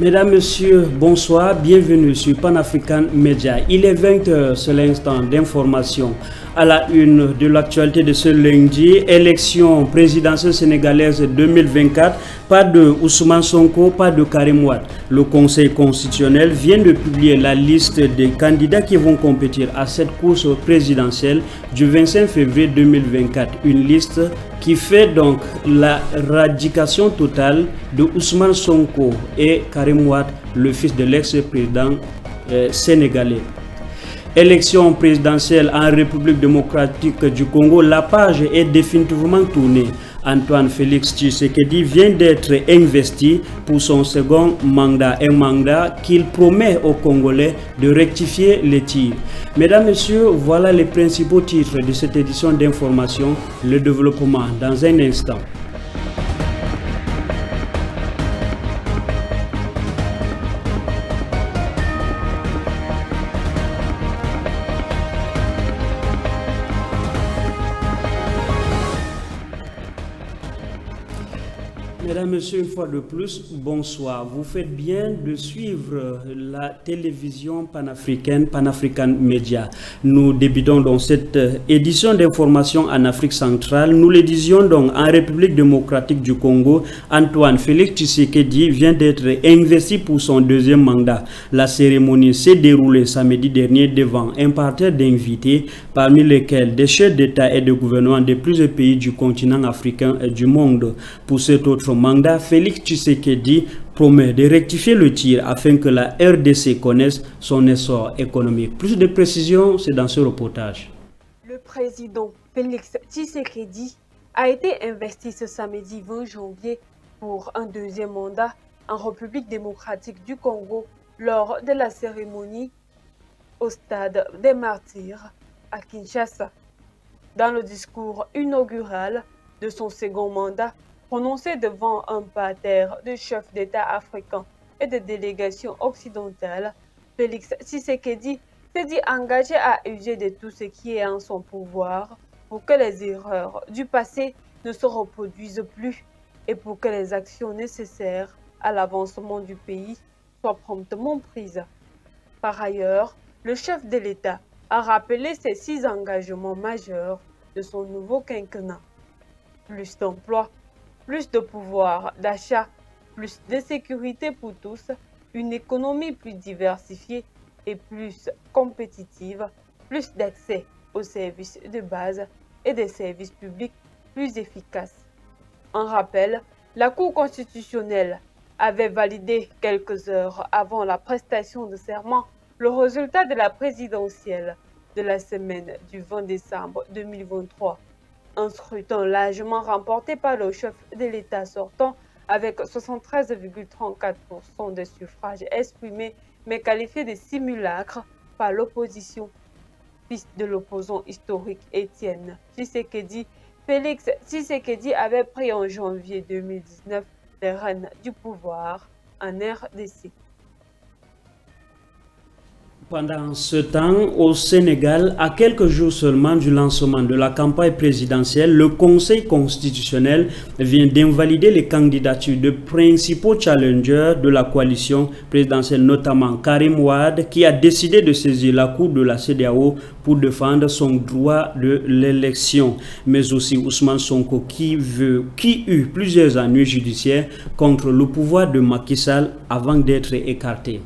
Mesdames, Messieurs, bonsoir, bienvenue sur Pan-African Media. Il est 20h, c'est l'instant d'information. À la une de l'actualité de ce lundi, élection présidentielle sénégalaise 2024, pas de Ousmane Sonko, pas de Karim Wade. Le Conseil constitutionnel vient de publier la liste des candidats qui vont compétir à cette course présidentielle du 25 février 2024. Une liste qui fait donc la radication totale de Ousmane Sonko et Karim Wade, le fils de l'ex-président sénégalais. Élection présidentielle en République démocratique du Congo, la page est définitivement tournée. Antoine Félix Tshisekedi vient d'être investi pour son second mandat, un mandat qu'il promet aux Congolais de rectifier les tirs. Mesdames, Messieurs, voilà les principaux titres de cette édition d'information, le développement dans un instant. Mesdames, Messieurs, une fois de plus, bonsoir. Vous faites bien de suivre la télévision panafricaine, Pan-African Media. Nous débutons donc cette édition d'information en Afrique centrale. Nous le disions donc en République démocratique du Congo. Antoine Félix Tshisekedi vient d'être investi pour son deuxième mandat. La cérémonie s'est déroulée samedi dernier devant un parterre d'invités, parmi lesquels des chefs d'État et de gouvernement de plusieurs pays du continent africain et du monde. Pour cet autre mandat, Félix Tshisekedi promet de rectifier le tir afin que la RDC connaisse son essor économique. Plus de précisions, c'est dans ce reportage. Le président Félix Tshisekedi a été investi ce samedi 20 janvier pour un deuxième mandat en République démocratique du Congo lors de la cérémonie au stade des Martyrs à Kinshasa. Dans le discours inaugural de son second mandat, prononcé devant un parterre de chefs d'État africains et de délégations occidentales, Félix Tshisekedi s'est dit engagé à user de tout ce qui est en son pouvoir pour que les erreurs du passé ne se reproduisent plus et pour que les actions nécessaires à l'avancement du pays soient promptement prises. Par ailleurs, le chef de l'État a rappelé ses 6 engagements majeurs de son nouveau quinquennat. Plus d'emplois, plus de pouvoir d'achat, plus de sécurité pour tous, une économie plus diversifiée et plus compétitive, plus d'accès aux services de base et des services publics plus efficaces. En rappel, la Cour constitutionnelle avait validé quelques heures avant la prestation de serment le résultat de la présidentielle de la semaine du 20 décembre 2023. Un scrutin largement remporté par le chef de l'État sortant avec 73,34% des suffrages exprimés, mais qualifié de simulacre par l'opposition. Fils de l'opposant historique Étienne Tshisekedi, Félix Tshisekedi avait pris en janvier 2019 les rênes du pouvoir en RDC. Pendant ce temps, au Sénégal, à quelques jours seulement du lancement de la campagne présidentielle, le Conseil constitutionnel vient d'invalider les candidatures de principaux challengers de la coalition présidentielle, notamment Karim Wade, qui a décidé de saisir la Cour de la CEDEAO pour défendre son droit de l'élection, mais aussi Ousmane Sonko qui eut plusieurs ennuis judiciaires contre le pouvoir de Macky Sall avant d'être écarté.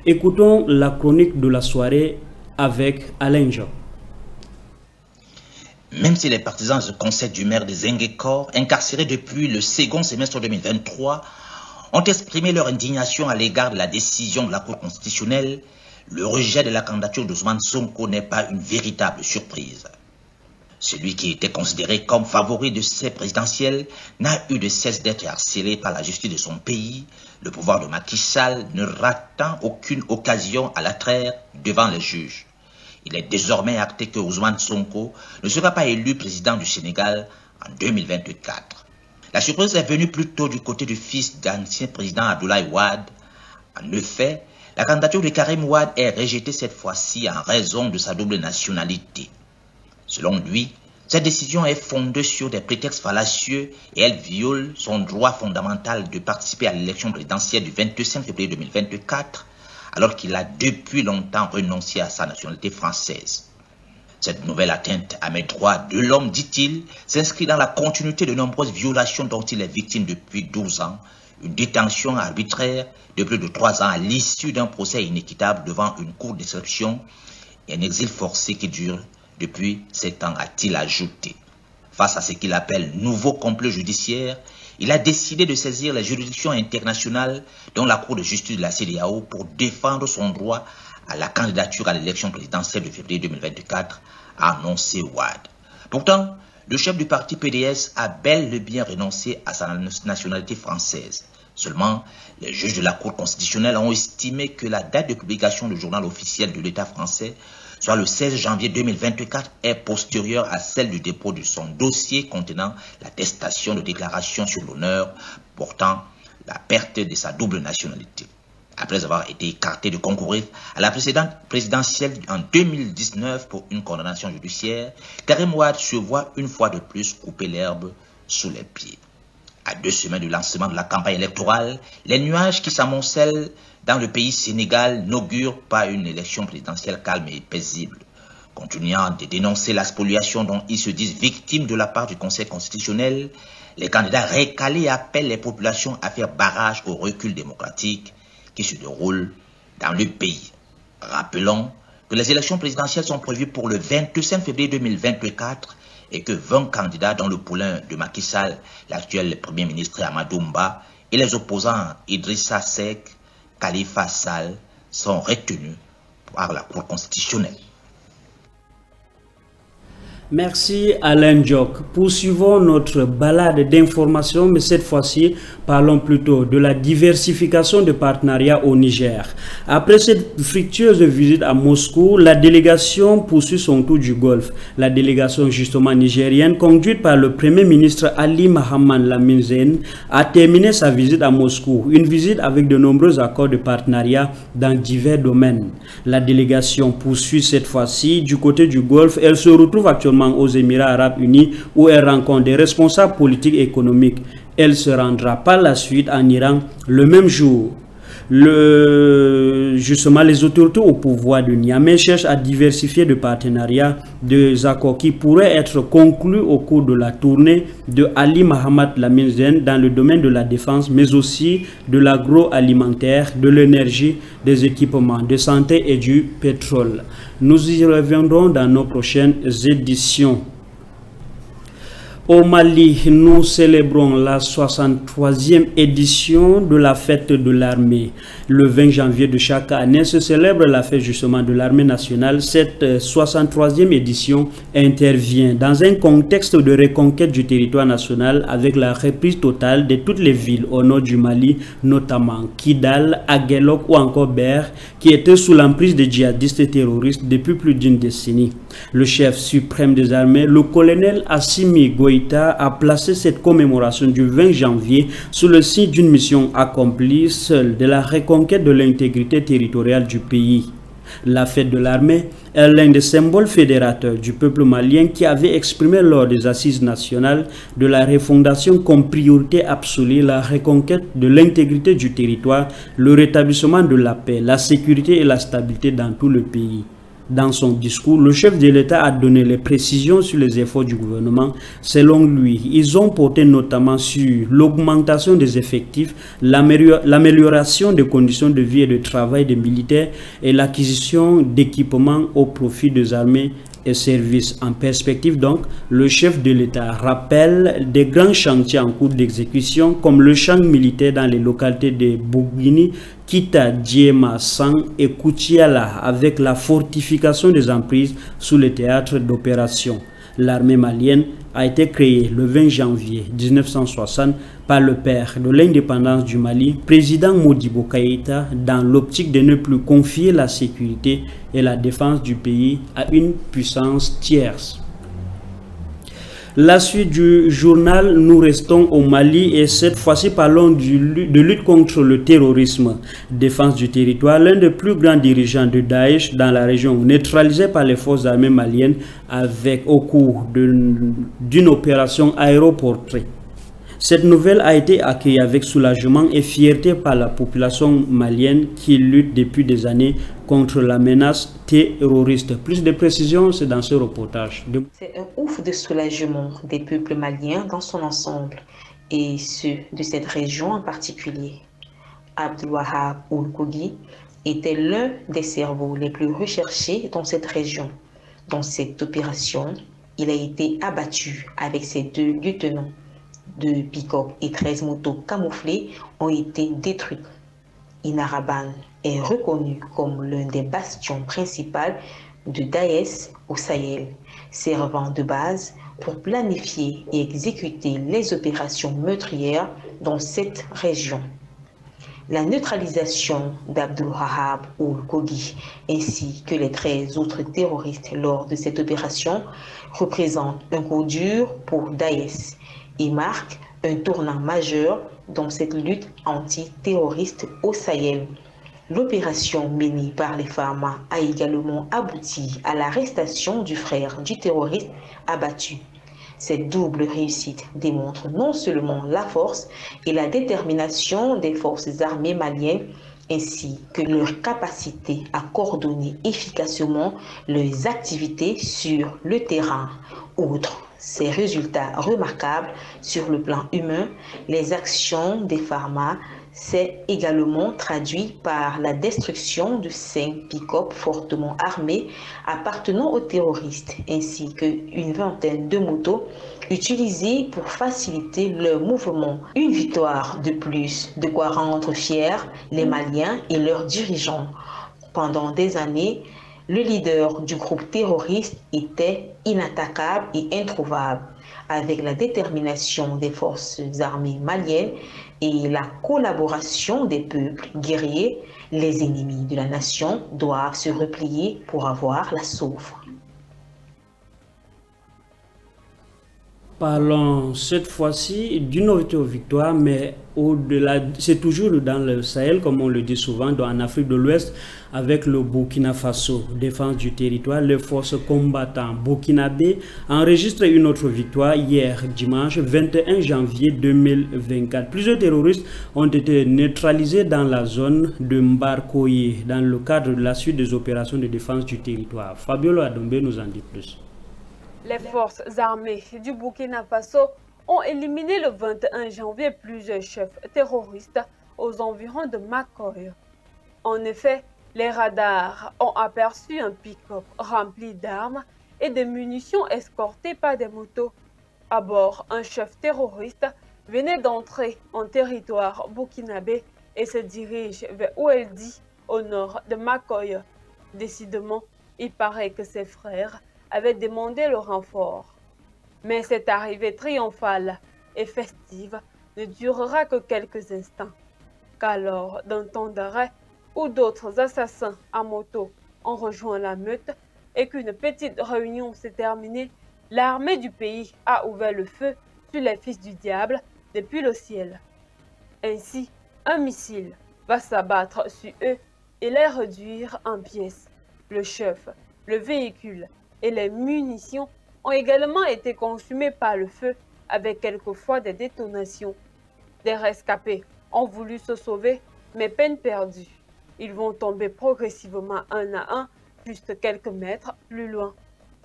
Écoutons la chronique de la soirée avec Alain Jean. Même si les partisans du conseil du maire de Ziguinchor, incarcérés depuis le second semestre 2023, ont exprimé leur indignation à l'égard de la décision de la Cour constitutionnelle, le rejet de la candidature d'Ousmane Sonko n'est pas une véritable surprise. Celui qui était considéré comme favori de ces présidentielles n'a eu de cesse d'être harcelé par la justice de son pays, le pouvoir de Macky Sall ne ratant aucune occasion à l'attraire devant les juges. Il est désormais acté que Ousmane Sonko ne sera pas élu président du Sénégal en 2024. La surprise est venue plutôt du côté du fils d'ancien président Abdoulaye Wade. En effet, la candidature de Karim Wade est rejetée cette fois-ci en raison de sa double nationalité. Selon lui, Cette décision est fondée sur des prétextes fallacieux et elle viole son droit fondamental de participer à l'élection présidentielle du 25 février 2024, alors qu'il a depuis longtemps renoncé à sa nationalité française. Cette nouvelle atteinte à mes droits de l'homme, dit-il, s'inscrit dans la continuité de nombreuses violations dont il est victime depuis 12 ans, une détention arbitraire de plus de 3 ans à l'issue d'un procès inéquitable devant une cour d'exception et un exil forcé qui dure depuis 7 ans, a-t-il ajouté. Face à ce qu'il appelle nouveau complot judiciaire, il a décidé de saisir les juridictions internationales, dont la Cour de justice de la CEDEAO, pour défendre son droit à la candidature à l'élection présidentielle de février 2024, a annoncé Wade. Pourtant, le chef du parti PDS a bel et bien renoncé à sa nationalité française. Seulement, les juges de la Cour constitutionnelle ont estimé que la date de publication du journal officiel de l'État français, soit le 16 janvier 2024, est postérieure à celle du dépôt de son dossier contenant l'attestation de déclaration sur l'honneur portant la perte de sa double nationalité. Après avoir été écarté de concourir à la précédente présidentielle en 2019 pour une condamnation judiciaire, Karim Wade se voit une fois de plus couper l'herbe sous les pieds. À 2 semaines du lancement de la campagne électorale, les nuages qui s'amoncellent dans le pays Sénégal n'augurent pas une élection présidentielle calme et paisible. Continuant de dénoncer la spoliation dont ils se disent victimes de la part du Conseil constitutionnel, les candidats récalés appellent les populations à faire barrage au recul démocratique qui se déroule dans le pays. Rappelons que les élections présidentielles sont prévues pour le 25 février 2024 et que 20 candidats dans le poulain de Macky Sall, l'actuel Premier ministre Amadou Mba, et les opposants Idrissa Seck, Khalifa Sall sont retenus par la Cour constitutionnelle. Merci Alain Diok. Poursuivons notre balade d'informations, mais cette fois-ci, parlons plutôt de la diversification de partenariats au Niger. Après cette fructueuse visite à Moscou, la délégation poursuit son tour du Golfe. La délégation justement nigérienne, conduite par le Premier ministre Ali Mohamed Lamine Zeine, a terminé sa visite à Moscou. Une visite avec de nombreux accords de partenariat dans divers domaines. La délégation poursuit cette fois-ci du côté du Golfe. Elle se retrouve actuellement aux Émirats Arabes Unis où elle rencontre des responsables politiques et économiques. Elle se rendra par la suite en Iran le même jour. Justement, les autorités au pouvoir de Niamey cherchent à diversifier de partenariats, des accords qui pourraient être conclus au cours de la tournée de Ali Mohamed Lamine Zeine dans le domaine de la défense, mais aussi de l'agroalimentaire, de l'énergie, des équipements de santé et du pétrole. Nous y reviendrons dans nos prochaines éditions. Au Mali, nous célébrons la 63e édition de la fête de l'armée. Le 20 janvier de chaque année se célèbre la fête justement de l'armée nationale. Cette 63e édition intervient dans un contexte de reconquête du territoire national avec la reprise totale de toutes les villes au nord du Mali, notamment Kidal, Aguelok ou encore Ber, qui étaient sous l'emprise des djihadistes et terroristes depuis plus d'une décennie. Le chef suprême des armées, le colonel Assimi Goïta, a placé cette commémoration du 20 janvier sous le signe d'une mission accomplie seule de la reconquête de l'intégrité territoriale du pays. La fête de l'armée est l'un des symboles fédérateurs du peuple malien qui avait exprimé lors des assises nationales de la refondation comme priorité absolue la reconquête de l'intégrité du territoire, le rétablissement de la paix, la sécurité et la stabilité dans tout le pays. Dans son discours, le chef de l'État a donné les précisions sur les efforts du gouvernement. Selon lui, ils ont porté notamment sur l'augmentation des effectifs, l'amélioration des conditions de vie et de travail des militaires et l'acquisition d'équipements au profit des armées et services. En perspective donc, le chef de l'État rappelle des grands chantiers en cours d'exécution comme le champ militaire dans les localités de Bouguini, Kita, Djema, Sang et Koutiala avec la fortification des emprises sous les théâtres d'opération. L'armée malienne a été créée le 20 janvier 1960 par le père de l'indépendance du Mali, président Modibo Keïta, dans l'optique de ne plus confier la sécurité et la défense du pays à une puissance tierce. La suite du journal, nous restons au Mali et cette fois-ci parlons de lutte contre le terrorisme. Défense du territoire, l'un des plus grands dirigeants de Daesh dans la région, neutralisé par les forces armées maliennes au cours d'une opération aéroportée. Cette nouvelle a été accueillie avec soulagement et fierté par la population malienne qui lutte depuis des années contre la menace terroriste. Plus de précisions, c'est dans ce reportage. C'est un ouf de soulagement des peuples maliens dans son ensemble et ceux de cette région en particulier. Abdelwahab Oulkougui était l'un des cerveaux les plus recherchés dans cette région. Dans cette opération, il a été abattu avec ses 2 lieutenants. 2 pick-up et 13 motos camouflées ont été détruites. Inaraban est reconnu comme l'un des bastions principaux de Daesh au Sahel, servant de base pour planifier et exécuter les opérations meurtrières dans cette région. La neutralisation d'Abdelwahab Oulkougui ainsi que les 13 autres terroristes lors de cette opération représente un coup dur pour Daesh et marque un tournant majeur dans cette lutte antiterroriste au Sahel. L'opération menée par les Pharma a également abouti à l'arrestation du frère du terroriste abattu. Cette double réussite démontre non seulement la force et la détermination des forces armées maliennes, ainsi que leur capacité à coordonner efficacement leurs activités sur le terrain. Outre ces résultats remarquables sur le plan humain, les actions des Pharma s'est également traduit par la destruction de 5 pick-up fortement armés appartenant aux terroristes, ainsi qu'une vingtaine de motos utilisées pour faciliter leur mouvement. Une victoire de plus, de quoi rendre fiers les Maliens et leurs dirigeants. Pendant des années, le leader du groupe terroriste était inattaquable et introuvable. Avec la détermination des forces armées maliennes et la collaboration des peuples guerriers, les ennemis de la nation doivent se replier pour avoir la sauve. Parlons cette fois-ci d'une autre victoire, mais au-delà, c'est toujours dans le Sahel, comme on le dit souvent, en Afrique de l'Ouest, avec le Burkina Faso. Défense du territoire, les forces combattantes burkinabées enregistrent une autre victoire hier, dimanche 21 janvier 2024. Plusieurs terroristes ont été neutralisés dans la zone de Mbarkoye, dans le cadre de la suite des opérations de défense du territoire. Fabiola Adombe nous en dit plus. Les forces armées du Burkina Faso ont éliminé le 21 janvier plusieurs chefs terroristes aux environs de Makoye. En effet, les radars ont aperçu un pick-up rempli d'armes et de munitions escorté par des motos. À bord, un chef terroriste venait d'entrer en territoire burkinabé et se dirige vers Oueldi, au nord de Makoye. Décidément, il paraît que ses frères avaient demandé le renfort. Mais cette arrivée triomphale et festive ne durera que quelques instants, car lors d'un temps d'arrêt où d'autres assassins à moto ont rejoint la meute et qu'une petite réunion s'est terminée, l'armée du pays a ouvert le feu sur les fils du diable depuis le ciel. Ainsi, un missile va s'abattre sur eux et les réduire en pièces. Le chef, le véhicule et les munitions ont également été consumés par le feu avec quelquefois des détonations. Des rescapés ont voulu se sauver, mais peine perdue. Ils vont tomber progressivement un à un, juste quelques mètres plus loin.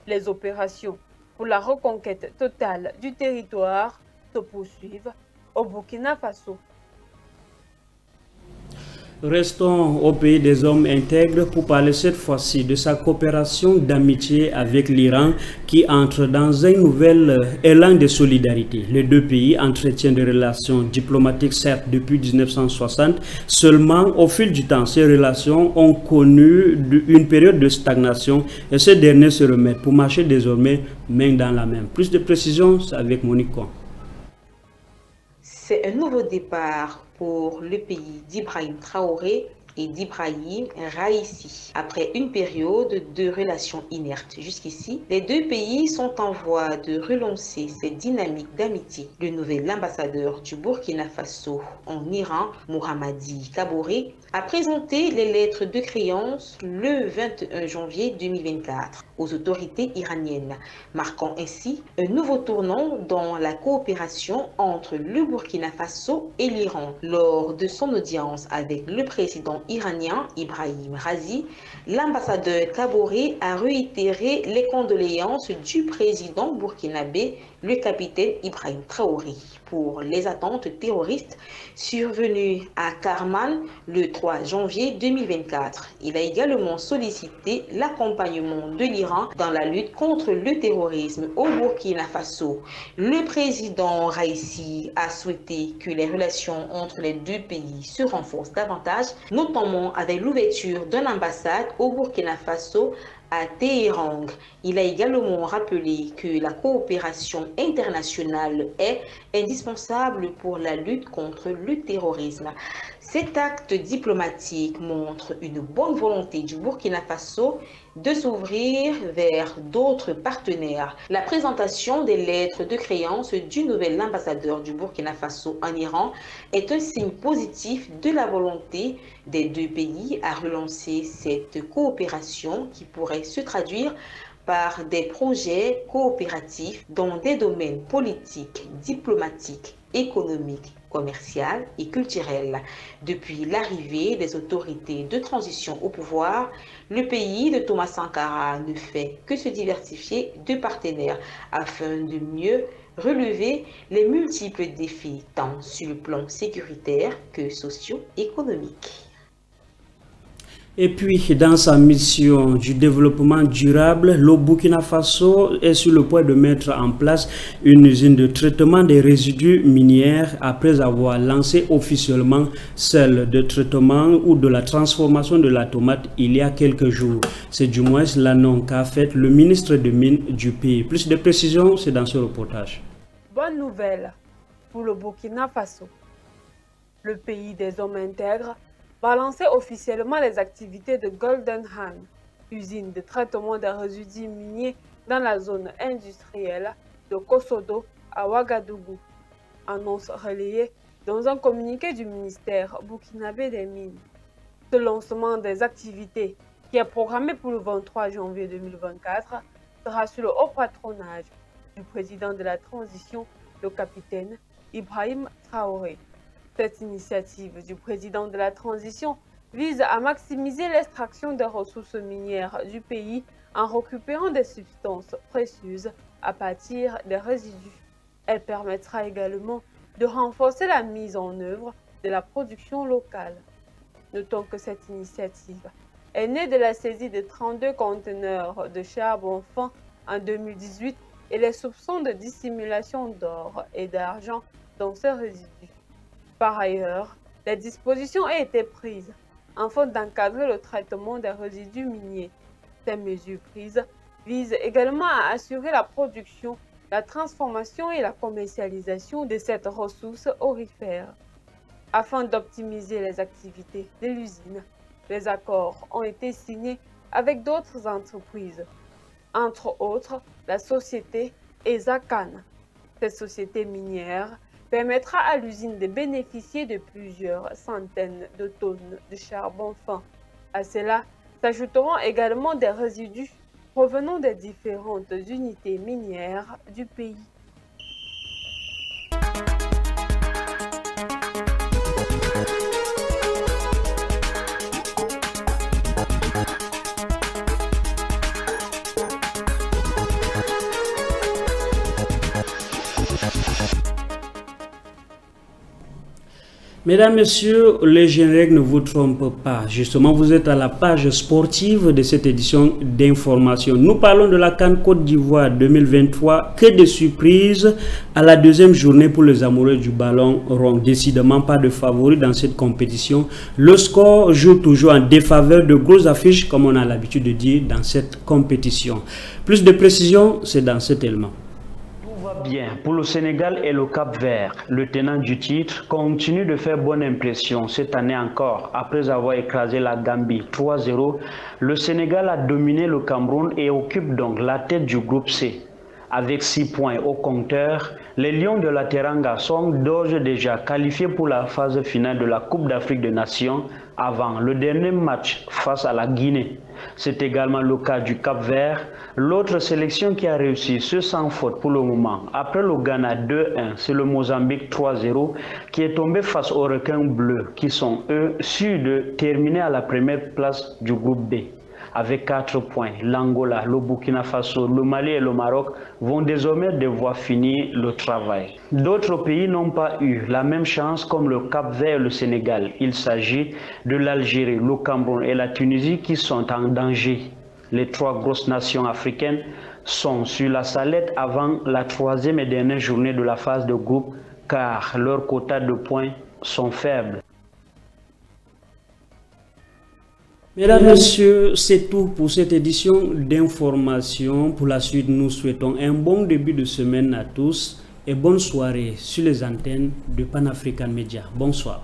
Les opérations pour la reconquête totale du territoire se poursuivent au Burkina Faso. Restons au pays des hommes intègres pour parler cette fois-ci de sa coopération d'amitié avec l'Iran qui entre dans un nouvel élan de solidarité. Les deux pays entretiennent des relations diplomatiques certes depuis 1960, seulement au fil du temps, ces relations ont connu une période de stagnation et ces derniers se remettent pour marcher désormais main dans la main. Plus de précisions avec Monique Coin. C'est un nouveau départ pour le pays d'Ibrahim Traoré et d'Ibrahim Raïssi. Après une période de relations inertes jusqu'ici, les deux pays sont en voie de relancer cette dynamique d'amitié. Le nouvel ambassadeur du Burkina Faso en Iran, Mohamadi Kaboré, a présenté les lettres de créance le 21 janvier 2024 aux autorités iraniennes, marquant ainsi un nouveau tournant dans la coopération entre le Burkina Faso et l'Iran. Lors de son audience avec le président iranien Ibrahim Raisi, l'ambassadeur Kaboré a réitéré les condoléances du président burkinabé, le capitaine Ibrahim Traoré, pour les attentes terroristes survenues à Karman le 3 janvier 2024. Il a également sollicité l'accompagnement de l'Iran dans la lutte contre le terrorisme au Burkina Faso. Le président Raïssi a souhaité que les relations entre les deux pays se renforcent davantage, notamment avec l'ouverture d'une ambassade au Burkina Faso à Téhéran. Il a également rappelé que la coopération internationale est indispensable pour la lutte contre le terrorisme. Cet acte diplomatique montre une bonne volonté du Burkina Faso de s'ouvrir vers d'autres partenaires. La présentation des lettres de créance du nouvel ambassadeur du Burkina Faso en Iran est un signe positif de la volonté des deux pays à relancer cette coopération qui pourrait se traduire par des projets coopératifs dans des domaines politiques, diplomatiques, économiques, commercial et culturel. Depuis l'arrivée des autorités de transition au pouvoir, le pays de Thomas Sankara ne fait que se diversifier de partenaires afin de mieux relever les multiples défis tant sur le plan sécuritaire que socio-économique. Et puis, dans sa mission du développement durable, le Burkina Faso est sur le point de mettre en place une usine de traitement des résidus miniers après avoir lancé officiellement celle de traitement ou de la transformation de la tomate il y a quelques jours. C'est du moins l'annonce qu'a fait le ministre des Mines du pays. Plus de précisions, c'est dans ce reportage. Bonne nouvelle pour le Burkina Faso. Le pays des hommes intègres va lancer officiellement les activités de Golden Han, usine de traitement des résidus miniers dans la zone industrielle de Kosodo à Ouagadougou. Annonce relayée dans un communiqué du ministère burkinabé des Mines. Ce lancement des activités, qui est programmé pour le 23 janvier 2024, sera sous le haut patronage du président de la transition, le capitaine Ibrahim Traoré. Cette initiative du président de la transition vise à maximiser l'extraction des ressources minières du pays en récupérant des substances précieuses à partir des résidus. Elle permettra également de renforcer la mise en œuvre de la production locale. Notons que cette initiative est née de la saisie de 32 conteneurs de charbon fin en 2018 et les soupçons de dissimulation d'or et d'argent dans ces résidus. Par ailleurs, les dispositions ont été prises afin d'encadrer le traitement des résidus miniers. Ces mesures prises visent également à assurer la production, la transformation et la commercialisation de cette ressource aurifère. Afin d'optimiser les activités de l'usine, les accords ont été signés avec d'autres entreprises, entre autres la société Ezakan. Cette société minière permettra à l'usine de bénéficier de plusieurs centaines de tonnes de charbon fin. À cela s'ajouteront également des résidus provenant des différentes unités minières du pays. Mesdames, Messieurs, les génériques ne vous trompent pas. Justement, vous êtes à la page sportive de cette édition d'information. Nous parlons de la CAN Côte d'Ivoire 2023. Que de surprises à la deuxième journée pour les amoureux du ballon rond. Décidément pas de favoris dans cette compétition. Le score joue toujours en défaveur de grosses affiches, comme on a l'habitude de dire dans cette compétition. Plus de précision, c'est dans cet élément. bien pour le Sénégal et le Cap-Vert. Le tenant du titre continue de faire bonne impression cette année encore. Après avoir écrasé la Gambie 3-0, le Sénégal a dominé le Cameroun et occupe donc la tête du groupe C. Avec 6 points au compteur, les Lions de la Teranga sont d'ores et déjà qualifiés pour la phase finale de la Coupe d'Afrique des Nations avant le dernier match face à la Guinée. C'est également le cas du Cap-Vert, l'autre sélection qui a réussi ce sans faute pour le moment. Après le Ghana 2-1, c'est le Mozambique 3-0 qui est tombé face aux requins bleus qui sont eux sûrs de terminer à la première place du groupe B. Avec 4 points, l'Angola, le Burkina Faso, le Mali et le Maroc vont désormais devoir finir le travail. D'autres pays n'ont pas eu la même chance comme le Cap-Vert et le Sénégal. Il s'agit de l'Algérie, le Cameroun et la Tunisie qui sont en danger. Les 3 grosses nations africaines sont sur la sellette avant la 3e et dernière journée de la phase de groupe car leurs quotas de points sont faibles. Mesdames, Messieurs, c'est tout pour cette édition d'information. Pour la suite, nous souhaitons un bon début de semaine à tous et bonne soirée sur les antennes de Pan African Media. Bonsoir.